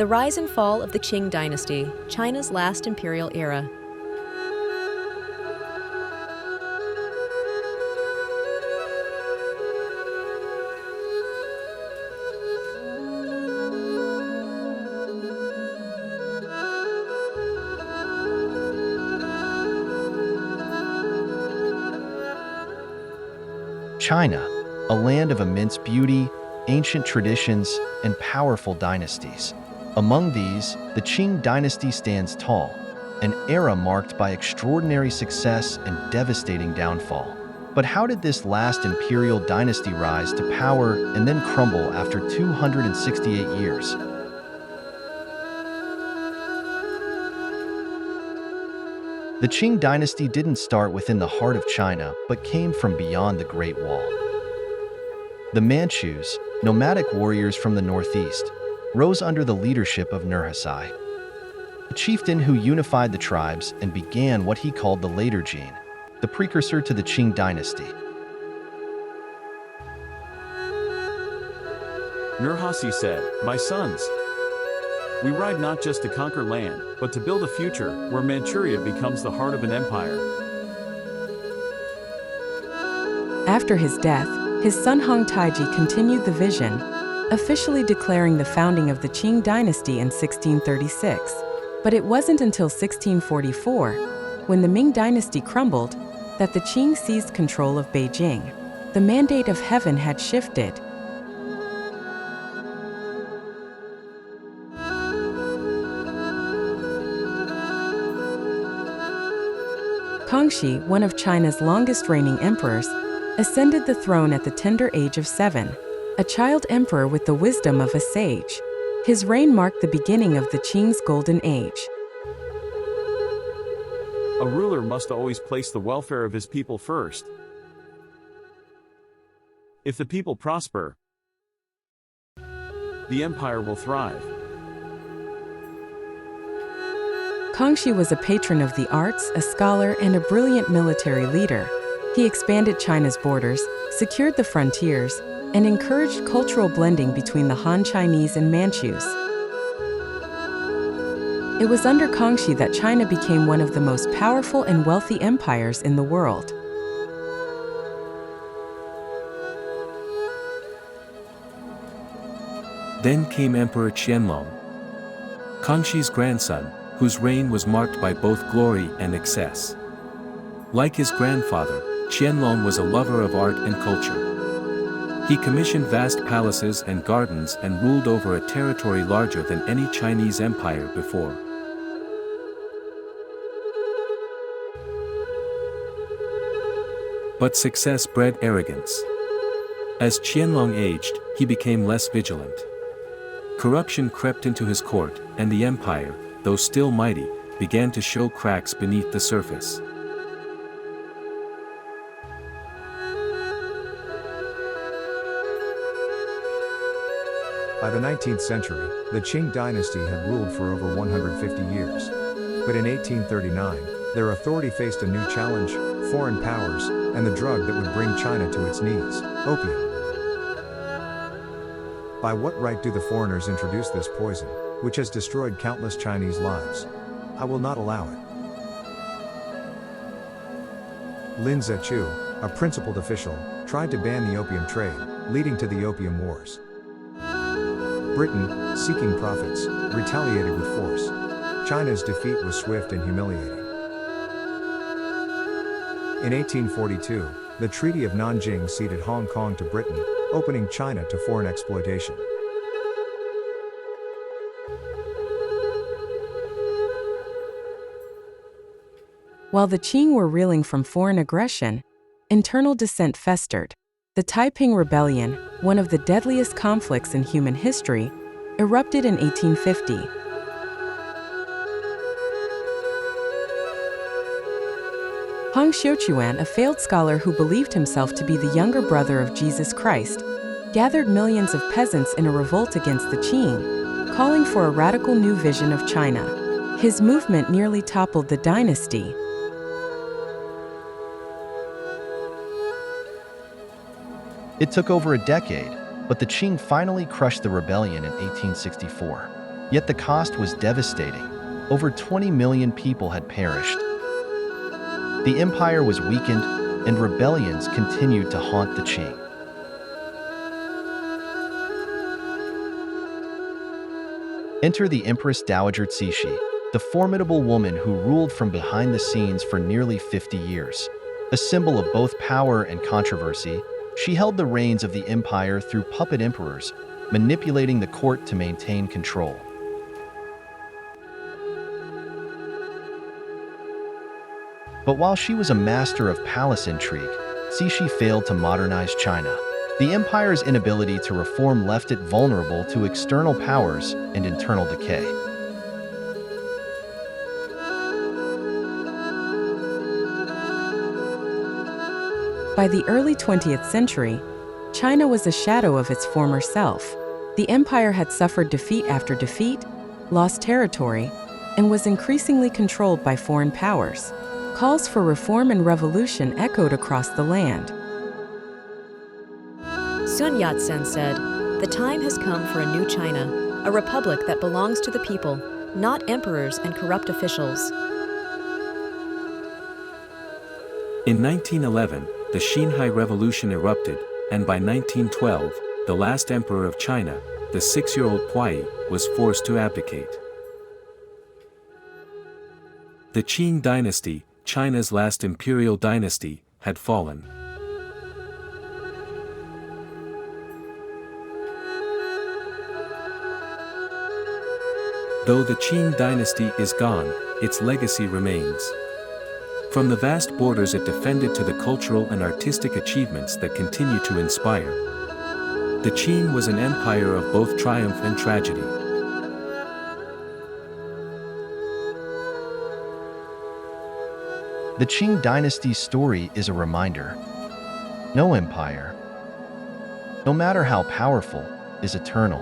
The rise and fall of the Qing Dynasty, China's last imperial era. China, a land of immense beauty, ancient traditions, and powerful dynasties. Among these, the Qing Dynasty stands tall, an era marked by extraordinary success and devastating downfall. But how did this last imperial dynasty rise to power and then crumble after 268 years? The Qing Dynasty didn't start within the heart of China, but came from beyond the Great Wall. The Manchus, nomadic warriors from the northeast, rose under the leadership of Nurhaci, a chieftain who unified the tribes and began what he called the later Jin, the precursor to the Qing Dynasty. Nurhaci said, "My sons, we ride not just to conquer land, but to build a future where Manchuria becomes the heart of an empire." After his death, his son Hong Taiji continued the vision, officially declaring the founding of the Qing Dynasty in 1636. But it wasn't until 1644, when the Ming Dynasty crumbled, that the Qing seized control of Beijing. The mandate of heaven had shifted. Kangxi, one of China's longest-reigning emperors, ascended the throne at the tender age of 7, a child emperor with the wisdom of a sage. His reign marked the beginning of the Qing's golden age. A ruler must always place the welfare of his people first. If the people prosper, the empire will thrive. Kangxi was a patron of the arts, a scholar, and a brilliant military leader. He expanded China's borders, secured the frontiers, and encouraged cultural blending between the Han Chinese and Manchus. It was under Kangxi that China became one of the most powerful and wealthy empires in the world. Then came Emperor Qianlong, Kangxi's grandson, whose reign was marked by both glory and excess. Like his grandfather, Qianlong was a lover of art and culture. He commissioned vast palaces and gardens and ruled over a territory larger than any Chinese empire before. But success bred arrogance. As Qianlong aged, he became less vigilant. Corruption crept into his court, and the empire, though still mighty, began to show cracks beneath the surface. By the 19th century, the Qing dynasty had ruled for over 150 years. But in 1839, their authority faced a new challenge: foreign powers, and the drug that would bring China to its knees, opium. By what right do the foreigners introduce this poison, which has destroyed countless Chinese lives? I will not allow it. Lin Zhechu, a principled official, tried to ban the opium trade, leading to the Opium Wars. Britain, seeking profits, retaliated with force. China's defeat was swift and humiliating. In 1842, the Treaty of Nanjing ceded Hong Kong to Britain, opening China to foreign exploitation. While the Qing were reeling from foreign aggression, internal dissent festered. The Taiping Rebellion, one of the deadliest conflicts in human history, erupted in 1850. Hong Xiuquan, a failed scholar who believed himself to be the younger brother of Jesus Christ, gathered millions of peasants in a revolt against the Qing, calling for a radical new vision of China. His movement nearly toppled the dynasty. It took over a decade, but the Qing finally crushed the rebellion in 1864. Yet the cost was devastating. Over 20 million people had perished. The empire was weakened, and rebellions continued to haunt the Qing. Enter the Empress Dowager Cixi, the formidable woman who ruled from behind the scenes for nearly 50 years. A symbol of both power and controversy, she held the reins of the empire through puppet emperors, manipulating the court to maintain control. But while she was a master of palace intrigue, Cixi failed to modernize China. The empire's inability to reform left it vulnerable to external powers and internal decay. By the early 20th century, China was a shadow of its former self. The empire had suffered defeat after defeat, lost territory, and was increasingly controlled by foreign powers. Calls for reform and revolution echoed across the land. Sun Yat-sen said, "The time has come for a new China, a republic that belongs to the people, not emperors and corrupt officials." In 1911, the Xinhai Revolution erupted, and by 1912, the last emperor of China, the 6-year-old Puyi, was forced to abdicate. The Qing Dynasty, China's last imperial dynasty, had fallen. Though the Qing Dynasty is gone, its legacy remains. From the vast borders it defended to the cultural and artistic achievements that continue to inspire. The Qing was an empire of both triumph and tragedy. The Qing Dynasty's story is a reminder. No empire, no matter how powerful, is eternal.